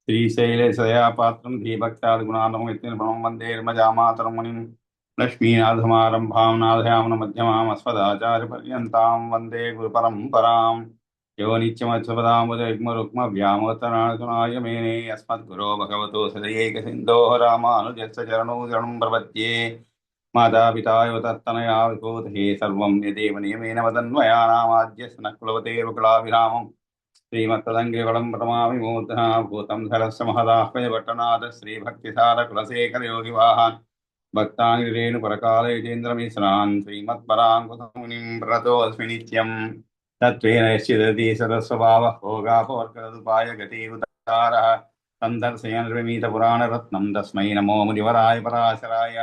श्रीशैलेशया पात्रं धीभक्त्यादिगुणार्णवं वन्दे मुनिं लक्ष्मीनाथसमारम्भां नाथयामनमध्यमाम् अस्मदाचार्यपर्यन्तां वन्दे गुरुपरम्परां यो नित्यमच्युतपदाम्बुजयुग्मरुक्मव्यामोत्तराणसुनाय मेने अस्मद्गुरो भगवतो सदयैकसिन्धोः रामानुजस्य चरणौ शरणं प्रपद्ये मातापिता युवतस्तनया विभूतिः सर्वं यदेव नियमेन वदन्वयानामाद्यस्य न कुलवतेरुकुलाभिरामम् श्रीमत्तदङ्गिरिवलं प्रणमामि मूर्धना भूतं धरस्य महदाह्वयपट्टनाथ श्रीभक्तिसारकुलशेखरयोगिवाहान् भक्ताङ्गिरेणुपरकालयतीन्द्रमिश्रान् श्रीमत्पराङ्कुतमुनिं प्रणतोऽस्मि नित्यम् तत्त्वेन यश्चिदति सदस्वभावः भोगापवर्गदुपाय गतिरुदारः सन्दर्शयन्विमीतपुराणरत्नं तस्मै नमो मुनिवराय पराशराय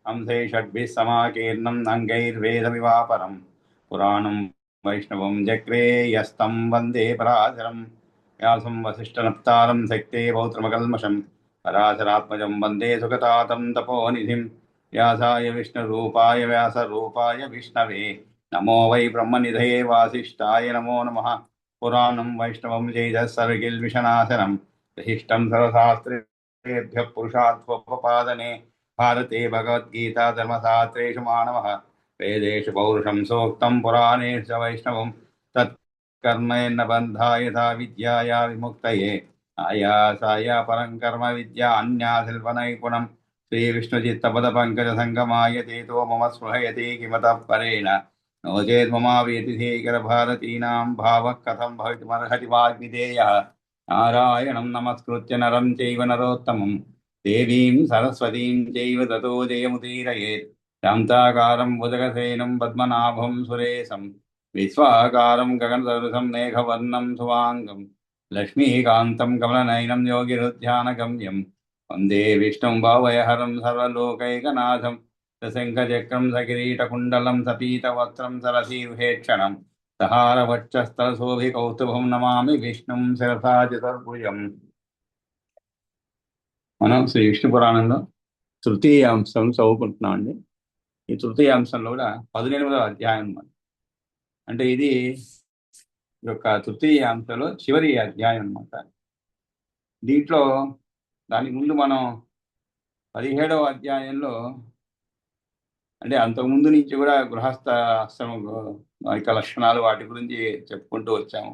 हंसै षड्भिः समाकीर्णम् अङ्गैर्वेदमिवापरम् पुराणं वैष्णवं जग्रे यस्तं वन्दे पराशरं व्यासं वसिष्ठनप्तारं शक्ते पौत्रमकल्मषं पराशरात्मजं वन्दे सुगतातं तपोनिधिं व्यासाय विष्णुरूपाय व्यासरूपाय विष्णवे नमो वै ब्रह्मनिधये वासिष्ठाय नमो नमः पुराणं वैष्णवं जैतस्सर्गिल्विषनाशनं विशिष्टं सर्वशास्त्रेभ्यः पुरुषार्थोपपादने भारते भगवद्गीता धर्मशास्त्रेषु मानवः वेदेषु पौरुषं सूक्तं पुराणेषु च वैष्णवं तत्कर्मेण बन्धाय यथा विद्याया विमुक्तये आयासाय परं कर्म विद्या अन्याशिल्पनैपुणं श्रीविष्णुचित्तपदपङ्कजसङ्गमाय तेतो मम स्पृहयति किमतः परेण नो चेत् ममावेतिशेखरभारतीनां भावः कथं भवितुमर्हति वाग्मिधेयः नारायणं नमस्कृत्य नरं चैव नरोत्तमं देवीं सरस्वतीं चैव ततो जयमुदीरयेत् शान्ताकारं भुजगसेनं पद्मनाभं सुरेशं विश्वाकारं गगनसदृशं मेघवर्णं सुवाङ्गं लक्ष्मीकान्तं कमलनयनं योगिरुध्यानगम्यं वन्दे विष्णुं भावयहरं सर्वलोकैकनाथं सशङ्खचक्रं सकिरीटकुण्डलं सपीतवस्त्रं सरसीरुहेक्षणं सहारवक्षस्थलशोभिकौस्तुभं नमामि विष्णुं शिरसा चतुर्भुजम् మనం శ్రీ విష్ణు పురాణంలో తృతీయ అంశం చదువుకుంటున్నామండి. ఈ తృతీయ అంశంలో కూడా 18వ అధ్యాయం అన్నమాట. అంటే ఇది యొక్క తృతీయ అంశంలో చివరి అధ్యాయం అన్నమాట. దీంట్లో దానికి ముందు మనం 17వ అధ్యాయంలో అంటే అంతకుముందు నుంచి కూడా గృహస్థ ఆశ్రమం యొక్క లక్షణాలు వాటి గురించి చెప్పుకుంటూ వచ్చాము.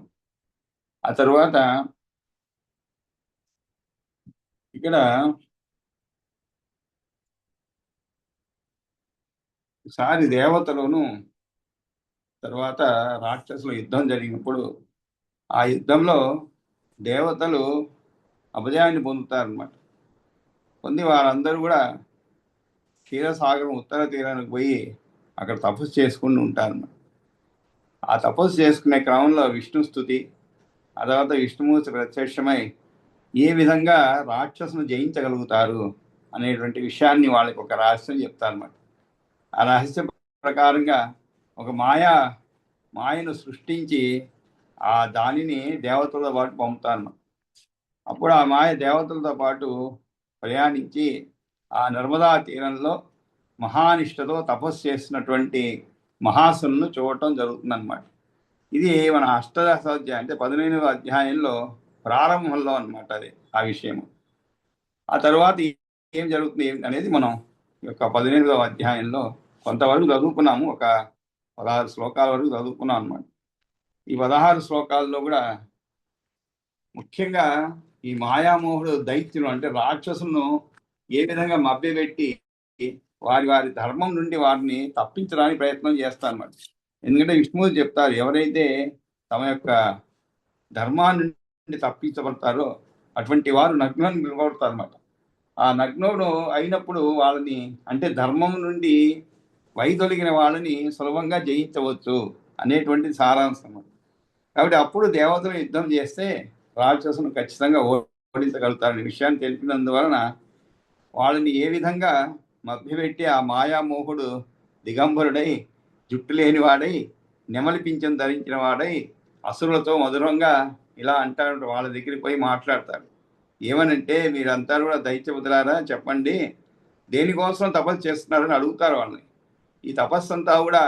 ఆ తర్వాత ఇక్కడ ఒకసారి దేవతలను తర్వాత రాక్షసుల యుద్ధం జరిగినప్పుడు ఆ యుద్ధంలో దేవతలు అభయాన్ని పొందుతారనమాట. పొంది వారందరూ కూడా క్షీరసాగరం ఉత్తర తీరానికి పోయి అక్కడ తపస్సు చేసుకుని ఉంటారన్నమాట. ఆ తపస్సు చేసుకునే క్రమంలో విష్ణు స్తుతి, ఆ తర్వాత విష్ణుమూర్తి ప్రత్యక్షమై ఏ విధంగా రాక్షసును జయించగలుగుతారు అనేటువంటి విషయాన్ని వాళ్ళకి ఒక రహస్యం చెప్తారన్నమాట. ఆ రహస్యం ప్రకారంగా ఒక మాయను సృష్టించి ఆ దానిని దేవతలతో పాటు పంపుతారన్నమాట. అప్పుడు ఆ మాయ దేవతలతో పాటు ప్రయాణించి ఆ నర్మదా తీరంలో మహానిష్టతో తపస్సు చేసినటువంటి మహాసులను చూడటం జరుగుతుందన్నమాట. ఇది మన అష్టాదశ అధ్యాయం అంటే 18వ అధ్యాయంలో ప్రారంభంలో అనమాట అది ఆ విషయం. ఆ తర్వాత ఏం జరుగుతుంది అనేది మనం ఈ యొక్క 18వ అధ్యాయంలో కొంతవరకు చదువుకున్నాము. ఒక 16 శ్లోకాల వరకు చదువుకున్నాం అనమాట. ఈ 16 శ్లోకాల్లో కూడా ముఖ్యంగా ఈ మాయామోహుడు దైత్యులు అంటే రాక్షసులను ఏ విధంగా మభ్యపెట్టి వారి వారి ధర్మం నుండి వారిని తప్పించడానికి ప్రయత్నం చేస్తారన్నమాట. ఎందుకంటే విష్ణుమూర్తి చెప్తారు, ఎవరైతే తమ యొక్క ధర్మాన్ని నుండి తప్పించబడతారో అటువంటి వారు నగ్నం నిలబడతారన్నమాట. ఆ నగ్నుడు అయినప్పుడు వాళ్ళని అంటే ధర్మం నుండి వైదొలిగిన వాళ్ళని సులభంగా జయించవచ్చు అనేటువంటి సారాంశం. కాబట్టి అప్పుడు దేవతలు యుద్ధం చేస్తే రాక్షసును ఖచ్చితంగా ఓడించగలుగుతారనే విషయాన్ని తెలిపినందువలన వాళ్ళని ఏ విధంగా మభ్యపెట్టి ఆ మాయామోహుడు దిగంబరుడై జుట్టు లేనివాడై నెమలి పింఛం ధరించిన వాడై అసురులతో మధురంగా ఇలా అంటారు. వాళ్ళ దగ్గరికి పోయి మాట్లాడతారు. ఏమనంటే, మీరంతా కూడా దైత్యపుత్రులారా, చెప్పండి దేనికోసం తపస్సు చేస్తున్నారని అడుగుతారు వాళ్ళని. ఈ తపస్సు అంతా కూడా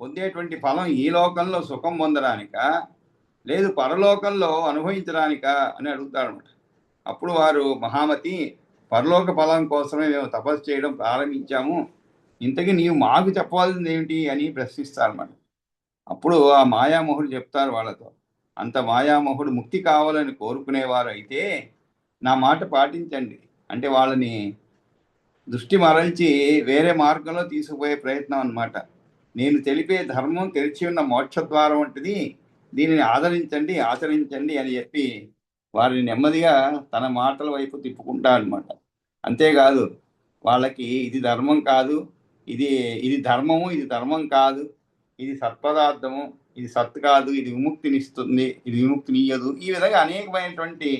పొందేటువంటి ఫలం ఈ లోకంలో సుఖం పొందడానిక లేదు పరలోకంలో అనుభవించడానిక అని అడుగుతారు అనమాట. అప్పుడు వారు, మహామతి, పరలోక ఫలం కోసమే మేము తపస్సు చేయడం ప్రారంభించాము, ఇంతకీ నీవు మాకు చెప్పాల్సింది ఏమిటి అని ప్రశ్నిస్తారన్నమాట. అప్పుడు ఆ మాయామోహుడు చెప్తారు వాళ్ళతో, అంత మాయామోహుడు ముక్తి కావాలని కోరుకునేవారు అయితే నా మాట పాటించండి అంటే వాళ్ళని దృష్టి మరల్చి వేరే మార్గంలో తీసుకుపోయే ప్రయత్నం అన్నమాట. నేను తెలిపే ధర్మం తెరిచి ఉన్న మోక్షద్వారం వంటిది, దీనిని ఆదరించండి, ఆచరించండి అని చెప్పి వారిని నెమ్మదిగా తన మాటల వైపు తిప్పుకుంటా అనమాట. అంతేకాదు వాళ్ళకి ఇది ధర్మం కాదు, ఇది ఇది ధర్మము, ఇది ధర్మం కాదు, ఇది సత్పదార్థము, ఇది సత్ కాదు, ఇది విముక్తినిస్తుంది, ఇది విముక్తినియ్యదు, ఈ విధంగా అనేకమైనటువంటి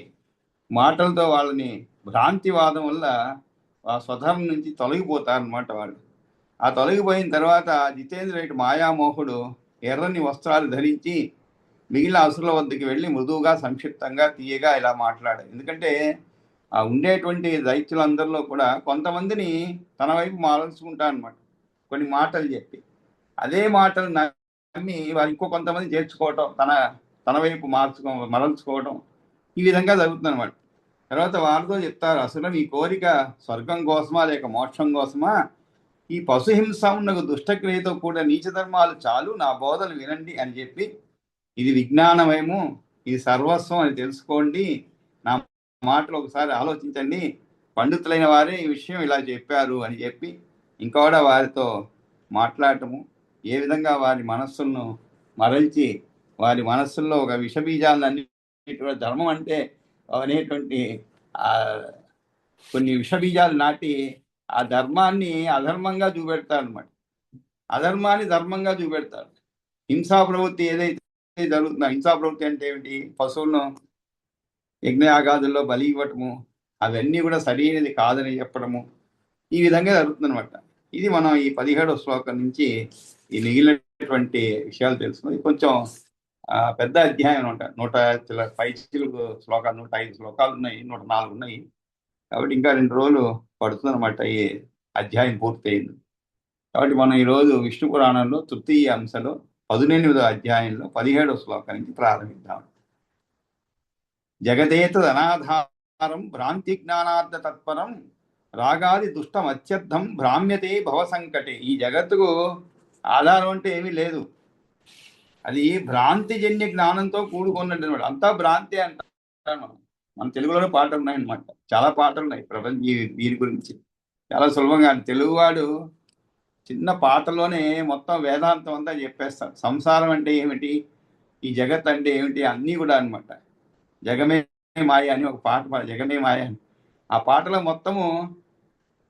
మాటలతో వాళ్ళని భ్రాంతివాదం వల్ల ఆ స్వధర్మం నుంచి తొలగిపోతారనమాట వాళ్ళు. ఆ తొలగిపోయిన తర్వాత జితేంద్రుడి మాయామోహుడు ఎర్రని వస్త్రాలు ధరించి మిగిలిన అసురుల వద్దకు వెళ్ళి మృదువుగా, సంక్షిప్తంగా, తీయగా ఇలా మాట్లాడారు. ఎందుకంటే ఆ ఉండేటువంటి దైత్యులందరిలో కూడా కొంతమందిని తన వైపు మరల్చుకుంటారు అనమాట, కొన్ని మాటలు చెప్పి. అదే మాటలు నమ్మి వారు ఇంకో కొంతమంది చేర్చుకోవటం, తన వైపు మరల్చుకోవటం, ఈ విధంగా జరుగుతుంది అనమాట. తర్వాత వారితో చెప్తారు, అసలు మీ కోరిక స్వర్గం కోసమా లేక మోక్షం కోసమా? ఈ పశుహింస ఉన్న దుష్టక్రియతో కూడా నీచ ధర్మాలు చాలు, నా బోధలు వినండి అని చెప్పి, ఇది విజ్ఞానమేమో, ఇది సర్వస్వం అని తెలుసుకోండి, నా మాటలు ఒకసారి ఆలోచించండి, పండితులైన వారే ఈ విషయం ఇలా చెప్పారు అని చెప్పి ఇంకా కూడా వారితో మాట్లాడటము, ఏ విధంగా వారి మనస్సులను మరల్చి వారి మనస్సుల్లో ఒక విషబీజాలన్నీ ధర్మం అంటే అనేటువంటి కొన్ని విషబీజాలు నాటి ఆ ధర్మాన్ని అధర్మంగా చూపెడతారు అనమాట, అధర్మాన్ని ధర్మంగా చూపెడతారు. హింసా ప్రవృత్తి ఏదైతే జరుగుతుందో, హింసా ప్రవృత్తి అంటే ఏమిటి? పశువులను యజ్ఞయాగాదుల్లో బలి ఇవ్వటము, అవన్నీ కూడా సరైనది కాదని చెప్పడము, ఈ విధంగా జరుగుతుందనమాట. ఇది మనం ఈ 17వ శ్లోకం నుంచి ఈ మిగిలినటువంటి విషయాలు తెలుసుకున్నది. కొంచెం పెద్ద అధ్యాయం అనమాట, 105 శ్లోకాలు, 105 శ్లోకాలు ఉన్నాయి, 104 ఉన్నాయి. కాబట్టి ఇంకా 2 రోజులు పడుతుంది అనమాట ఈ అధ్యాయం పూర్తయింది. కాబట్టి మనం ఈరోజు విష్ణు పురాణంలో తృతీయ అంశలో 18వ అధ్యాయంలో 17వ శ్లోకం నుంచి ప్రారంభిద్దాం. జగదేతదనాధారం భ్రాంతి జ్ఞానార్థ తత్పరం రాగాది దుష్టం అత్యర్థం భ్రామ్యతే భవ సంకటే. ఈ జగత్తుకు ఆధారం అంటే ఏమీ లేదు, అది భ్రాంతిజన్య జ్ఞానంతో కూడుకున్నట్టు అనమాట. అంతా భ్రాంతి అంటారు. మన తెలుగులోనే పాటలు ఉన్నాయన్నమాట, చాలా పాటలు ఉన్నాయి ప్రపంచ దీని గురించి. చాలా సులభంగా తెలుగువాడు చిన్న పాటలోనే మొత్తం వేదాంతం అంతా చెప్పేస్తాడు. సంసారం అంటే ఏమిటి, ఈ జగత్ అంటే ఏమిటి, అన్నీ కూడా అనమాట. జగమే మాయ అని ఒక పాట, జగమే మాయ అని. ఆ పాటలో మొత్తము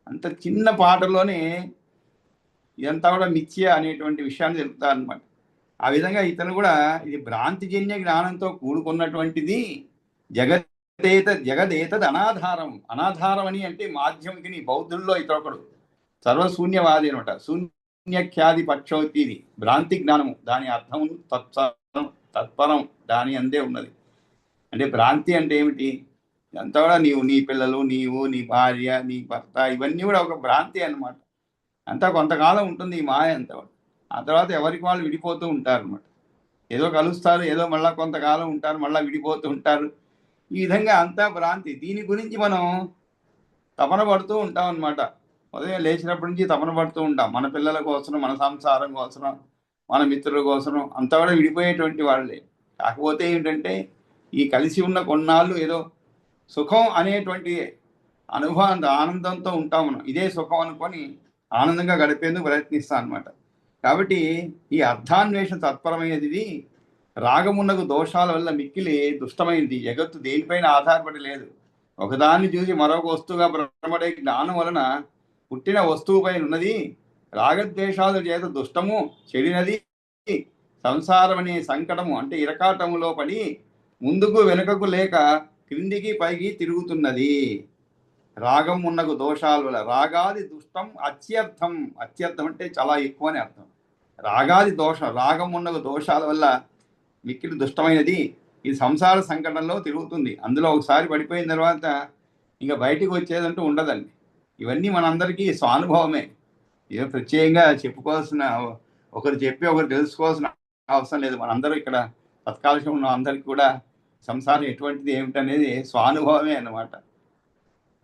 అంత చిన్న పాటలోనే ఇదంతా కూడా మిథ్య అనేటువంటి విషయాన్ని తెలుపుతారు అనమాట. ఆ విధంగా ఇతను కూడా ఇది భ్రాంతిజన్య జ్ఞానంతో కూడుకున్నటువంటిది, జగదేతద్ అనాధారం. అనాధారం అని అంటే మాధ్యమికిని, బౌద్ధుల్లో ఇతరొకడు సర్వశూన్యవాది అనమాట. శూన్యఖ్యాది పక్షోతిది భ్రాంతి జ్ఞానము, దాని అర్థం తత్పరం దాని అందే ఉన్నది. అంటే భ్రాంతి అంటే ఏమిటి? అంతా కూడా నీవు, నీ పిల్లలు, నీవు, నీ భార్య, నీ భర్త, ఇవన్నీ కూడా ఒక భ్రాంతి అన్నమాట. అంతా కొంతకాలం ఉంటుంది ఈ మాయ అంతా. ఆ తర్వాత ఎవరికి వాళ్ళు విడిపోతూ ఉంటారు అనమాట. ఏదో కలుస్తారు, ఏదో మళ్ళీ కొంతకాలం ఉంటారు, మళ్ళీ విడిపోతూ ఉంటారు. ఈ విధంగా అంతా భ్రాంతి. దీని గురించి మనం తపన పడుతూ ఉంటాం అనమాట. ఉదయం లేచినప్పటి నుంచి తపన పడుతూ ఉంటాం, మన పిల్లల కోసం, మన సంసారం కోసం, మన మిత్రుల కోసం, అంతా కూడా విడిపోయేటువంటి వాళ్ళే. కాకపోతే ఏంటంటే ఈ కలిసి ఉన్న కొన్నాళ్ళు ఏదో సుఖం అనేటువంటి అనుభవం, ఆనందంతో ఉంటాం మనం. ఇదే సుఖం అనుకొని ఆనందంగా గడిపేందుకు ప్రయత్నిస్తాం అనమాట. కాబట్టి ఈ అర్థాన్వేషణ తత్పరమైనది. రాగమున్నకు దోషాల వల్ల మిక్కిలి దుష్టమైనది. జగత్తు దేనిపైన ఆధారపడి లేదు. ఒకదాన్ని చూసి మరొక వస్తువుగా భ్రమపడే జ్ఞానం వలన పుట్టిన వస్తువుపై ఉన్నది. రాగద్వేషాల చేత దుష్టము చెడినది. సంసారం అనే సంకటము అంటే ఇరకాటములో పడి ముందుకు వెనుకకు లేక క్రిందికి పైకి తిరుగుతున్నది. రాగం ఉన్నకు దోషాల వల్ల, రాగాది దుష్టం అత్యర్థం. అత్యర్థం అంటే చాలా ఎక్కువ అని అర్థం. రాగాది దోషం, రాగం ఉన్నకు దోషాల వల్ల మిక్కిలి దుష్టమైనది. ఇది సంసార సంకటంలో తిరుగుతుంది. అందులో ఒకసారి పడిపోయిన తర్వాత ఇంకా బయటికి వచ్చేదంటూ ఉండదండి. ఇవన్నీ మనందరికీ స్వానుభవమే. ఏదో ప్రత్యేకంగా చెప్పుకోవాల్సిన, ఒకరు చెప్పి ఒకరు తెలుసుకోవాల్సిన అవసరం లేదు. మనందరూ ఇక్కడ తత్కాలశం ఉన్న అందరికీ కూడా సంసారం ఎటువంటిది ఏమిటనేది స్వానుభవమే అన్నమాట.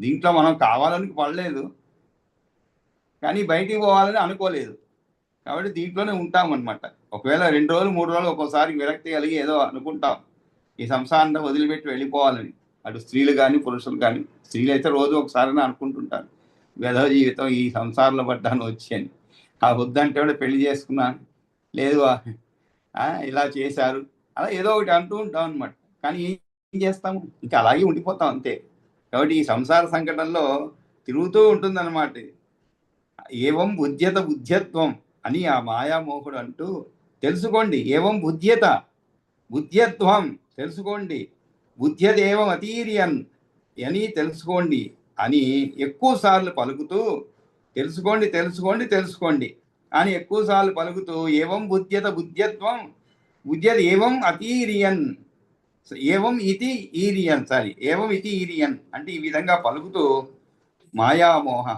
దీంట్లో మనం కావాలని పడలేదు, కానీ బయటికి పోవాలని అనుకోలేదు, కాబట్టి దీంట్లోనే ఉంటామన్నమాట. ఒకవేళ 2 రోజులు 3 రోజులు ఒక్కోసారి విరక్తి కలిగి ఏదో అనుకుంటాం ఈ సంసారాన్ని వదిలిపెట్టి వెళ్ళిపోవాలని. అటు స్త్రీలు కానీ పురుషులు కానీ. స్త్రీలు అయితే రోజు ఒకసారి అనుకుంటుంటారు, వేదవ జీవితం ఈ సంసారంలో పడ్డాను వచ్చి అని. ఆ వద్దంటే కూడా పెళ్లి చేసుకున్నాను, లేదు ఇలా చేశారు, అలా ఏదో ఒకటి అంటూ ఉంటాం అనమాట. కానీ ఏం చేస్తాము, ఇంకా అలాగే ఉండిపోతాం అంతే. కాబట్టి ఈ సంసార సంకటంలో తిరుగుతూ ఉంటుందన్నమాట. ఏవం బుద్ధ్యత బుద్ధ్యత్వం అని ఆ మాయామోహుడు అంటూ, తెలుసుకోండి. ఏవం బుద్ధ్యత బుద్ధ్యత్వం తెలుసుకోండి, బుద్ధ్యదేవం అతీరియన్ అని తెలుసుకోండి అని ఎక్కువ సార్లు పలుకుతూ, తెలుసుకోండి తెలుసుకోండి తెలుసుకోండి అని ఎక్కువ సార్లు పలుకుతూ, ఏవం బుద్ధ్యత బుద్ధ్యత్వం బుద్ధ్యత ఏవం అతీరియన్, ఏవం ఇది ఈరియన్, ఏవం ఇది ఈరియన్ అంటే ఈ విధంగా పలుకుతూ, మాయామోహ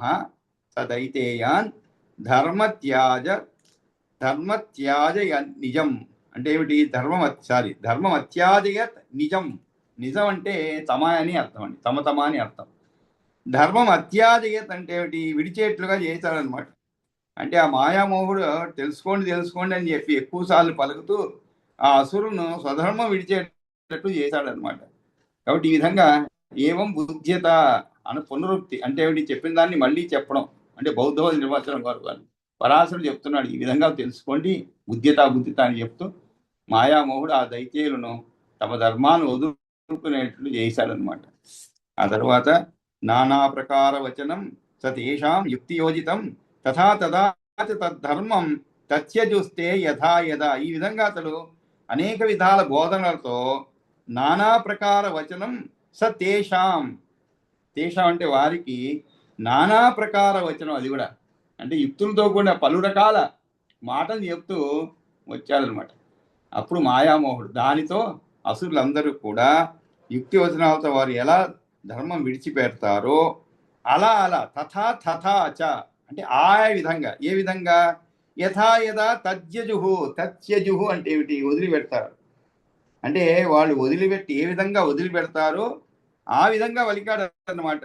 సదైతేయాన్ ధర్మత్యాజ నిజం అంటే ఏమిటి, ధర్మం అత్యాజయత్ నిజం. నిజం అంటే తమ అని అర్థం అండి, తమ అని అర్థం. ధర్మం అత్యాజయత్ అంటే ఏమిటి, విడిచేట్లుగా చేశాడనమాట. అంటే ఆ మాయామోహుడు తెలుసుకోండి అని చెప్పి ఎక్కువ సార్లు పలుకుతూ ఆ అసురును స్వధర్మం విడిచేటట్టు చేశాడనమాట. కాబట్టి ఈ విధంగా ఏవం బుద్ధ్యత అని పునరుక్తి అంటే ఏమిటి, చెప్పిన దాన్ని మళ్ళీ చెప్పడం అంటే బౌద్ధ నిర్వచనం వారు పరాశరుడు చెప్తున్నాడు, ఈ విధంగా తెలుసుకోండి బుద్ధ్యత అని చెప్తూ మాయామోహుడు ఆ దైత్యులను తమ ధర్మాన్ని వదులుకునేట్లు చేశాడనమాట. ఆ తర్వాత నానా ప్రకార వచనం సతేషాం యుక్తియోజితం తథా తదా తద్ధర్మం తత్యజుస్తే యథా యథా. ఈ విధంగా అతడు అనేక విధాల బోధనలతో నానా ప్రకార వచనం సతేషాం, తేషాం అంటే వారికి, నానా ప్రకార వచనం అది కూడా అంటే యుక్తులతో కూడా పలు రకాల మాటలు చెప్తూ వచ్చాడనమాట. అప్పుడు మాయామోహుడు దానితో అసురులందరూ కూడా యుక్తి వచనాలతో వారు ఎలా ధర్మం విడిచిపెడతారో అలా తథా చ అంటే ఆయా విధంగా, ఏ విధంగా, యథా యథా తత్యజుహు అంటే ఏమిటి, వదిలిపెడతారు. అంటే వాళ్ళు వదిలిపెట్టి ఏ విధంగా వదిలిపెడతారో ఆ విధంగా వలికాడన్నమాట.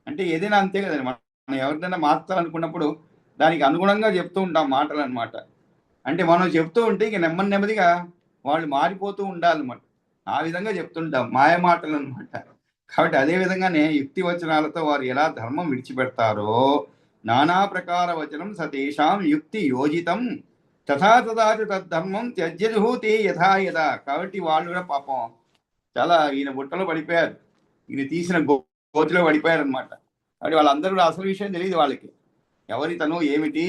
అంటే ఏదైనా అంతే కదండి, మనం ఎవరిదైనా మార్చాలనుకున్నప్పుడు దానికి అనుగుణంగా చెప్తూ ఉంటాం మాటలు అనమాట. అంటే మనం చెప్తూ ఉంటే ఇక నెమ్మదిగా వాళ్ళు మారిపోతూ ఉండాలన్నమాట. ఆ విధంగా చెప్తుంటాం మాయ మాటలు అనమాట. కాబట్టి అదే విధంగానే యుక్తి వచనాలతో వారు ఎలా ధర్మం విడిచిపెడతారో నానా ప్రకార వచనం సతేషాం యుక్తి యోజితం తథా తద్ధర్మం త్యజ్యజుహూతి యథా యథా. కాబట్టి వాళ్ళు కూడా పాపం చాలా ఈయన బుట్టలో పడిపోయారు, ఈయన తీసిన గోతిలో పడిపోయారు అనమాట. కాబట్టి వాళ్ళందరూ కూడా అసలు విషయం తెలియదు వాళ్ళకి, ఎవరితను ఏమిటి,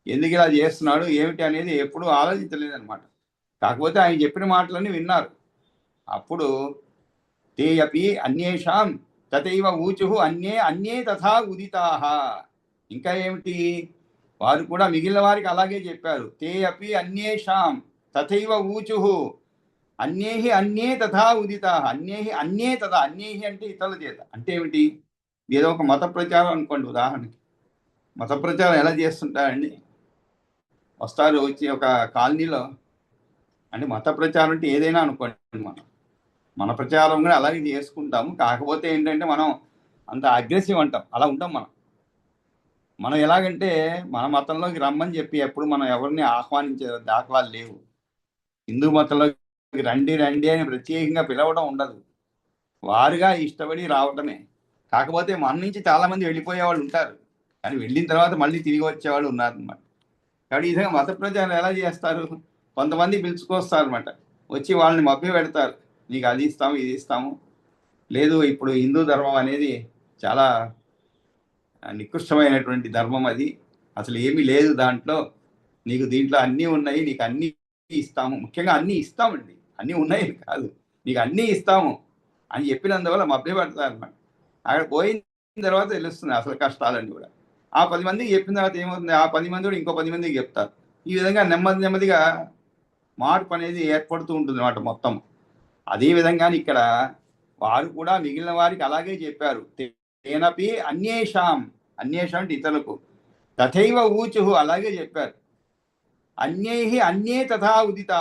ఎందుకు ఇలా చేస్తున్నాడు ఏమిటి అనేది ఎప్పుడూ ఆలోచించలేదు అనమాట. కాకపోతే ఆయన చెప్పిన మాటలన్నీ విన్నారు. అప్పుడు తే అపి అన్యేషాం తథైవ ఊచు అన్యే తథా ఉదితాహ. ఇంకా ఏమిటి, వారు కూడా మిగిలిన వారికి అలాగే చెప్పారు. తే అపి అన్యేషాం తథైవ ఊచు అన్యే తథా ఉదితాహ. అన్యే తథా, అన్యేహి అంటే ఇతరుల చేత. అంటే ఏమిటి, ఏదో ఒక మత ప్రచారం అనుకోండి, ఉదాహరణకి మత ప్రచారం ఎలా చేస్తుంటారండి, వస్తారు వచ్చి ఒక కాలనీలో, అంటే మత ప్రచారం అంటే ఏదైనా అనుకోండి, మన ప్రచారం కూడా అలాగే చేసుకుంటాము. కాకపోతే ఏంటంటే మనం అంత అగ్రెసివ్ అంటాం, అలా ఉంటాం మనం ఎలాగంటే మన మతంలోకి రమ్మని చెప్పి ఎప్పుడు మనం ఎవరిని ఆహ్వానించే దాఖలాలు లేవు. హిందూ మతంలోకి రండి అని ప్రత్యేకంగా పిలవడం ఉండదు, వారుగా ఇష్టపడి రావటమే. కాకపోతే మన నుంచి చాలా మంది వెళ్ళిపోయే వాళ్ళు ఉంటారు, కానీ వెళ్ళిన తర్వాత మళ్ళీ తిరిగి వచ్చేవాళ్ళు ఉన్నారనమాట. కాబట్టి ఈ విధంగా మత ప్రచారం ఎలా చేస్తారు, కొంతమంది పిలుచుకొస్తారు అనమాట, వచ్చి వాళ్ళని మభ్య పెడతారు, నీకు అది ఇస్తాము ఇది ఇస్తాము. లేదు, ఇప్పుడు హిందూ ధర్మం అనేది చాలా నికృష్టమైనటువంటి ధర్మం, అది అసలు ఏమీ లేదు దాంట్లో, నీకు దీంట్లో అన్నీ ఉన్నాయి, నీకు అన్నీ ఇస్తాము, ముఖ్యంగా అన్నీ ఇస్తామండి, అన్నీ ఉన్నాయి కాదు, నీకు అన్నీ ఇస్తాము అని చెప్పినందువల్ల మభ్య పెడతారు అనమాట. అక్కడ పోయిన తర్వాత తెలుస్తుంది అసలు కష్టాలన్నీ కూడా. ఆ 10 మందికి చెప్పిన తర్వాత ఏమవుతుంది, ఆ 10 మంది కూడా ఇంకో 10 మందికి చెప్తారు. ఈ విధంగా నెమ్మదిగా మార్పు అనేది ఏర్పడుతూ ఉంటుంది అన్నమాట మొత్తం. అదేవిధంగానే ఇక్కడ వారు కూడా మిగిలిన వారికి అలాగే చెప్పారు. తేనపి అన్యేషాం అంటే ఇతరులకు, తథైవ ఊచు అలాగే చెప్పారు. అన్యే తథా ఉదిత,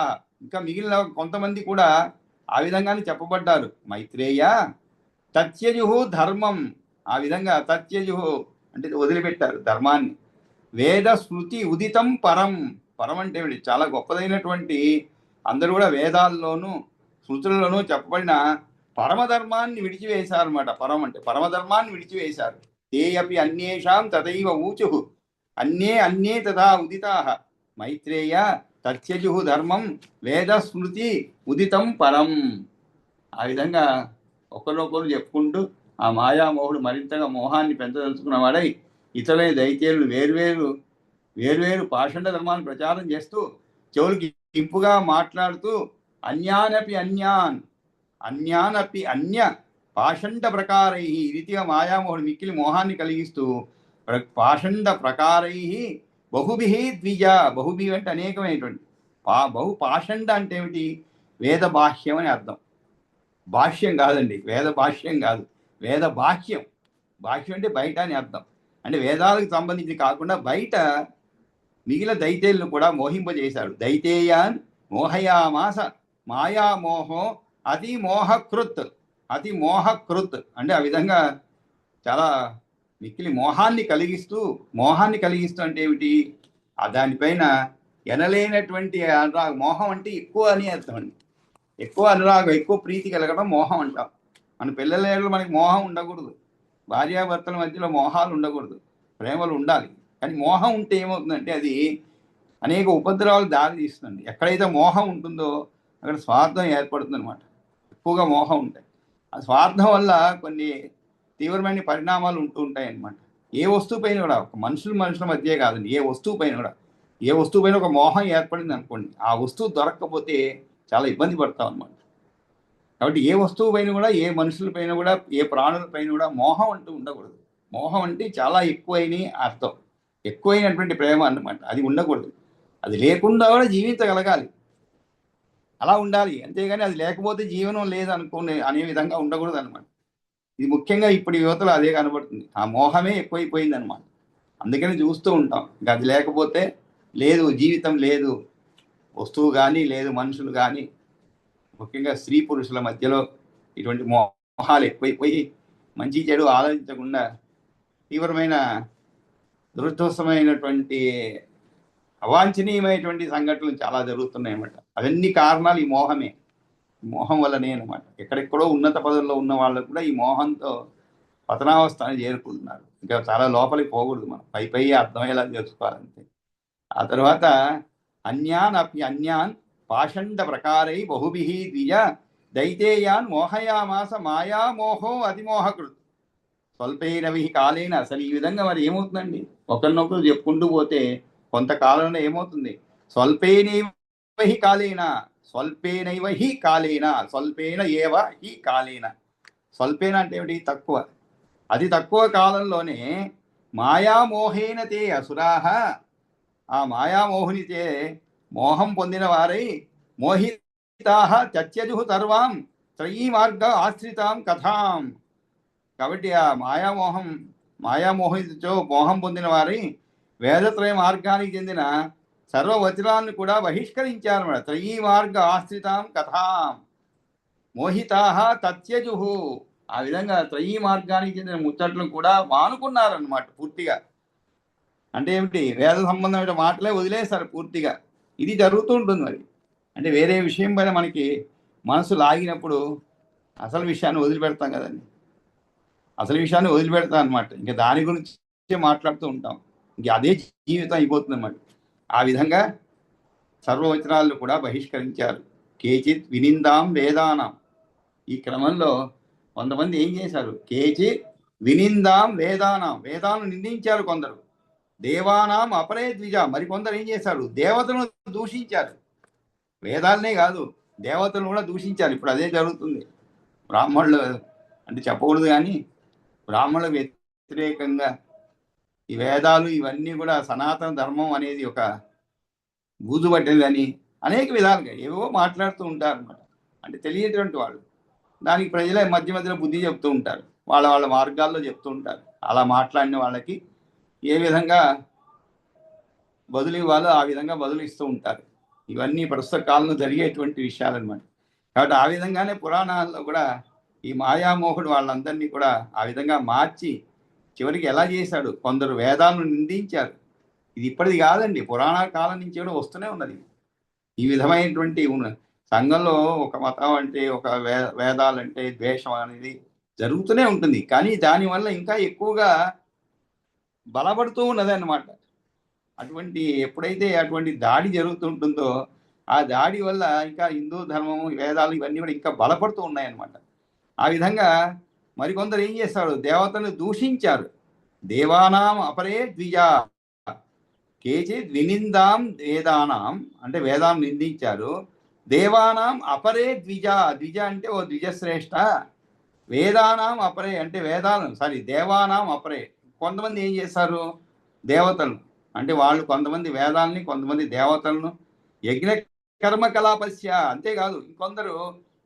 ఇంకా మిగిలిన కొంతమంది కూడా ఆ విధంగానే చెప్పబడ్డారు. మైత్రేయ తత్యజు ధర్మం, ఆ విధంగా తత్యజు అంటే వదిలిపెట్టారు ధర్మాన్ని. వేద స్మృతి ఉదితం పరం, పరం అంటే చాలా గొప్పదైనటువంటి, అందరూ కూడా వేదాల్లోనూ స్మృతుల్లోనూ చెప్పబడిన పరమధర్మాన్ని విడిచివేశారు అనమాట. పరం అంటే పరమధర్మాన్ని విడిచివేశారు. ఏ అపి అన్యేషాం తథైవ ఊచు అన్యే అన్యే తథా ఉదితా మైత్రేయ తత్యజు ధర్మం వేద స్మృతి ఉదితం పరం. ఆ విధంగా ఒకరొకరు చెప్పుకుంటూ ఆ మాయామోహుడు మరింతగా మోహాన్ని పెంచదలుచుకున్నవాడై ఇతరులే దైత్యులు వేర్వేరు పాషండ ధర్మాన్ని ప్రచారం చేస్తూ చెవులకి ఇంపుగా మాట్లాడుతూ అన్యానపి అన్య పాషండ ప్రకారై ఈ రీతిగా మాయామోహుడు మిక్కిలి మోహాన్ని కలిగిస్తూ పాషండ ప్రకారై బహుభి ద్విజ, బహుభి అంటే అనేకమైనటువంటి, బహు పాషండ అంటే ఏమిటి? వేద బాహ్యం అని అర్థం. భాష్యం కాదండి, వేద భాష్యం కాదు, వేద బాహ్యం. బాహ్యం అంటే బయట అని అర్థం. అంటే వేదాలకు సంబంధించి కాకుండా బయట మిగిలిన దైత్యులను కూడా మోహింపజేశాడు. దైతేయాన్ మోహయామాస మాయామోహో అతి మోహకృత్ అంటే ఆ విధంగా చాలా మిక్కిలి మోహాన్ని కలిగిస్తూ అంటే ఏమిటి? దానిపైన ఎనలేనటువంటి అనురాగం. మోహం అంటే ఎక్కువ అని అర్థం అండి. ఎక్కువ అనురాగం, ఎక్కువ ప్రీతి కలగడం మోహం అంటాం. మన పిల్లల మనకి మోహం ఉండకూడదు, భార్యాభర్తల మధ్యలో మోహాలు ఉండకూడదు, ప్రేమలు ఉండాలి. కానీ మోహం ఉంటే ఏమవుతుందంటే అది అనేక ఉపద్రవాలు దారి తీస్తుంది. ఎక్కడైతే మోహం ఉంటుందో అక్కడ స్వార్థం ఏర్పడుతుంది అనమాట. ఎక్కువగా మోహం ఉంటాయి. ఆ స్వార్థం వల్ల కొన్ని తీవ్రమైన పరిణామాలు ఉంటూ ఉంటాయి అన్నమాట. ఏ వస్తువు పైన కూడా, ఒక మనుషుల మధ్య కాదండి, ఏ వస్తువు పైన ఒక మోహం ఏర్పడింది అనుకోండి, ఆ వస్తువు దొరక్కపోతే చాలా ఇబ్బంది పడతాం అనమాట. కాబట్టి ఏ వస్తువు పైన కూడా, ఏ మనుషుల పైన కూడా, ఏ ప్రాణుల పైన కూడా మోహం అంటూ ఉండకూడదు. మోహం అంటే చాలా ఎక్కువైన అర్థం, ఎక్కువైనటువంటి ప్రేమ అన్నమాట. అది ఉండకూడదు. అది లేకుండా కూడా జీవించగలగాలి, అలా ఉండాలి. అంతేగాని అది లేకపోతే జీవనం లేదనుకునే అనే విధంగా ఉండకూడదు అనమాట. ఇది ముఖ్యంగా ఇప్పుడు యువతలో అదే కనబడుతుంది. ఆ మోహమే ఎక్కువైపోయింది అనమాట. అందుకని చూస్తూ ఉంటాం. ఇంకా అది లేకపోతే లేదు, జీవితం లేదు. వస్తువు కానీ లేదు, మనుషులు కానీ, ముఖ్యంగా స్త్రీ పురుషుల మధ్యలో ఇటువంటి మోహాలు ఎక్కువైపోయి మంచి చెడు ఆలోచించకుండా తీవ్రమైన దురదృష్టమైనటువంటి అవాంఛనీయమైనటువంటి సంఘటనలు చాలా జరుగుతున్నాయి అన్నమాట. అవన్నీ కారణాలు ఈ మోహమే. మోహం వల్లనే అనమాట. ఎక్కడెక్కడో ఉన్నత పదవుల్లో ఉన్న వాళ్ళు కూడా ఈ మోహంతో పతనావస్థని చేరుకుంటున్నారు. ఇంకా చాలా లోపలికి పోకూడదు, మనం పై అర్థమయ్యేలా చేసుకోవాలంతే. ఆ తర్వాత అన్యాన్ పాషండ ప్రకారై బహుభి ద్విజ దైతేయాన్ మోహయామాస మాయామోహో అతిమోహకృత్ స్వల్పైనవి కాలేన. అసలు ఈ విధంగా మరి ఏమవుతుందండి? ఒకరినొకరు చెప్పుకుంటూ పోతే కొంతకాలంలో ఏమవుతుంది? స్వల్పేన ఏవ హి కాలేన. స్వల్పేన అంటే ఏమిటి? తక్కువ. అతి తక్కువ కాలంలోనే మాయామోహేన తే అసురాహ, ఆ మాయామోహునితే మోహం పొందిన వారై మోహితాహ త్యజ్యజు సర్వాం త్రయీ మార్గ ఆశ్రితాం కథాం. కాబట్టి ఆ మాయామోహితో మోహం పొందిన వారి వేదత్రయ మార్గానికి చెందిన సర్వవచనాలను కూడా బహిష్కరించారన్నమాట. త్రయీ మార్గ ఆశ్రితాం కథాం మోహితాహ తత్యజు. ఆ విధంగా త్రయీ మార్గానికి చెందిన ముచ్చట్లను కూడా మానుకున్నారన్నమాట పూర్తిగా. అంటే ఏమిటి? వేద సంబంధమైన మాటలే వదిలేశారు పూర్తిగా. ఇది జరుగుతూ ఉంటుంది మరి. అంటే వేరే విషయం పైన మనకి మనసు లాగినప్పుడు అసలు విషయాన్ని వదిలిపెడతాం కదండి. అసలు విషయాన్ని వదిలిపెడతాం అనమాట. ఇంకా దాని గురించి మాట్లాడుతూ ఉంటాం. ఇంక అదే జీవితం అయిపోతుంది అన్నమాట. ఆ విధంగా సర్వవచనాలను కూడా బహిష్కరించారు. కేచిత్ వినిందాం వేదానం. ఈ క్రమంలో కొంతమంది ఏం చేశారు? కేచిత్ వినిందాం వేదానం, వేదాలను నిందించారు కొందరు. దేవానాం అపరే ద్విజ, మరికొందరు ఏం చేశారు? దేవతలను దూషించారు. వేదాలనే కాదు, దేవతలను కూడా దూషించారు. ఇప్పుడు అదే జరుగుతుంది. బ్రాహ్మణులు అంటే చెప్పకూడదు, కానీ బ్రాహ్మణుల వ్యతిరేకంగా ఈ వేదాలు ఇవన్నీ కూడా సనాతన ధర్మం అనేది ఒక బూజు పట్టేదని అనేక విధాలుగా ఏవో మాట్లాడుతూ ఉంటారు అన్నమాట. అంటే తెలియటువంటి వాళ్ళు దానికి ప్రజలే మధ్యలో బుద్ధి చెప్తూ ఉంటారు, వాళ్ళ మార్గాల్లో చెప్తూ ఉంటారు. అలా మాట్లాడిన వాళ్ళకి ఏ విధంగా బదులు ఇవ్వాలో ఆ విధంగా బదులు ఇస్తూ ఉంటారు. ఇవన్నీ ప్రస్తుత కాలంలో జరిగేటువంటి విషయాలన్నమాట. కాబట్టి ఆ విధంగానే పురాణాల్లో కూడా ఈ మాయామోహుడు వాళ్ళందరినీ కూడా ఆ విధంగా మార్చి చివరికి ఎలా చేశాడు, కొందరు వేదాలను నిందించారు. ఇది ఇప్పటిది కాదండి, పురాణాల కాలం నుంచి కూడా వస్తూనే ఉన్నది ఈ విధమైనటువంటి సంఘంలో. ఒక మతం అంటే, ఒక వేదాలంటే ద్వేషం అనేది జరుగుతూనే ఉంటుంది. కానీ దానివల్ల ఇంకా ఎక్కువగా బలపడుతూ ఉన్నది అన్నమాట. అటువంటి ఎప్పుడైతే అటువంటి దాడి జరుగుతుంటుందో ఆ దాడి వల్ల ఇంకా హిందూ ధర్మం, వేదాలు ఇవన్నీ కూడా ఇంకా బలపడుతూ ఉన్నాయన్నమాట. ఆ విధంగా మరికొందరు ఏం చేస్తారు, దేవతను దూషించారు. దేవానాం అపరే ద్విజా కేచిత్ వినిందాం వేదానాం, అంటే వేదాం నిందించారు. దేవానాం అపరే ద్విజ, ద్విజ అంటే ఓ ద్విజశ్రేష్ఠ. వేదానాం అపరే అంటే వేదాలను, సారీ దేవానాం అపరే. కొంతమంది ఏం చేశారు, దేవతలు అంటే వాళ్ళు కొంతమంది వేదాలని, కొంతమంది దేవతలను, యజ్ఞ కర్మ కలాపస్య, అంతేకాదు ఇంకొందరు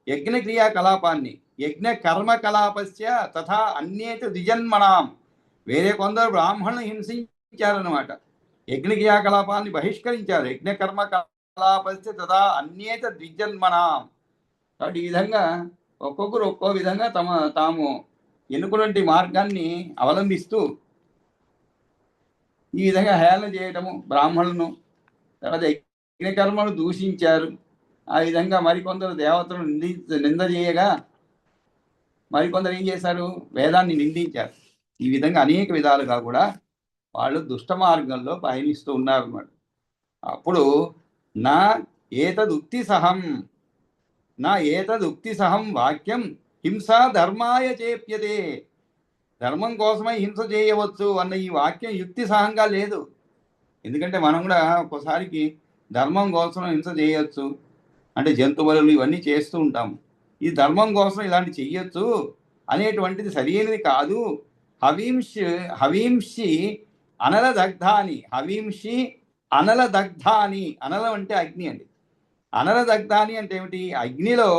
యజ్ఞ క్రియాకలాపాన్ని, యజ్ఞ కర్మ కలాపస్య తథా అన్యేత ద్విజన్మనాం, వేరే కొందరు బ్రాహ్మణులను హింసించారనమాట. యజ్ఞ క్రియాకలాపాన్ని బహిష్కరించారు. యజ్ఞ కర్మ కలాపస్య తథా అన్యేత ద్విజన్మనాం. కాబట్టి ఈ విధంగా ఒక్కొక్కరు ఒక్కో విధంగా తాము ఎన్నుకున్నటువంటి మార్గాన్ని అవలంబిస్తూ ఈ విధంగా హేళన చేయటము బ్రాహ్మణులను, తర్వాత యజ్ఞకర్మను దూషించారు. ఆ విధంగా మరికొందరు దేవతలను నింద చేయగా మరికొందరు ఏం చేశారు, వేదాన్ని నిందించారు. ఈ విధంగా అనేక విధాలుగా కూడా వాళ్ళు దుష్ట మార్గంలో పయనిస్తూ ఉన్నారు అన్నమాట. అప్పుడు నా ఏతదుక్తి సహం, నా ఏతదుక్తి సహం వాక్యం హింసా ధర్మాయ చేప్యతే, ధర్మం కోసమై హింస చేయవచ్చు అన్న ఈ వాక్యం యుక్తి సహంగా లేదు. ఎందుకంటే మనం కూడా ఒక్కోసారికి ధర్మం కోసం హింస చేయొచ్చు, అంటే జంతువులు ఇవన్నీ చేస్తూ ఉంటాము. ఈ ధర్మం కోసం ఇలాంటి చెయ్యొచ్చు అనేటువంటిది సరైనది కాదు. హవింషి అనల దగ్ధాని, హవింషి అనల దగ్ధాని, అనలం అంటే అగ్ని అండి. అనల దగ్ధాని అంటే ఏమిటి, అగ్నిలో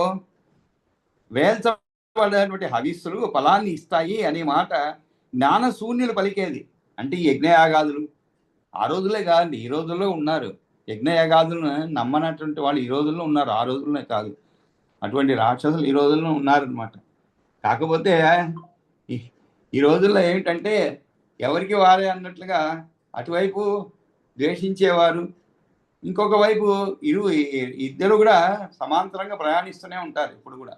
వేల్చబడేటువంటి హవిస్సులు ఫలాన్ని ఇస్తాయి అనే మాట జ్ఞానశూన్యులు పలికేది. అంటే ఈ యజ్ఞయాగాదులు ఆ రోజులే కాదండి, ఈ రోజుల్లో ఉన్నారు. యజ్ఞయాగాదులను నమ్మనటువంటి వాళ్ళు ఈ రోజుల్లో ఉన్నారు, ఆ రోజుల్లోనే కాదు. అటువంటి రాక్షసులు ఈ రోజుల్లో ఉన్నారనమాట. కాకపోతే ఈ రోజుల్లో ఏమిటంటే ఎవరికి వారే అన్నట్లుగా అటువైపు ద్వేషించేవారు, ఇంకొక వైపు ఇద్దరు కూడా సమాంతరంగా ప్రయాణిస్తూనే ఉంటారు. ఇప్పుడు కూడా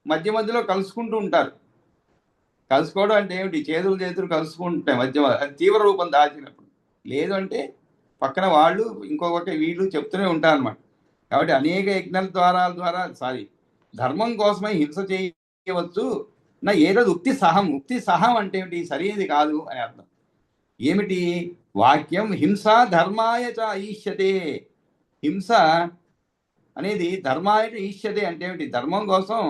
మధ్య మధ్యలో కలుసుకుంటూ ఉంటారు. కలుసుకోవడం అంటే ఏమిటి, చేతులు కలుసుకుంటాయి మధ్య, అది తీవ్ర రూపం దాల్చినప్పుడు. లేదు అంటే పక్కన వాళ్ళు ఇంకొక వీళ్ళు చెప్తూనే ఉంటారన్నమాట. కాబట్టి అనేక యజ్ఞాల ద్వారా ధర్మం కోసమై హింస చేయవచ్చు. నా ఏదో ఉక్తి సహం, ఉక్తి సహం అంటే ఏమిటి, సరైనది కాదు అని అర్థం. ఏమిటి వాక్యం, హింస ధర్మాయ చ ఈష్యతే, హింస అనేది ధర్మాయ ఈష్యతే అంటే ఏమిటి, ధర్మం కోసం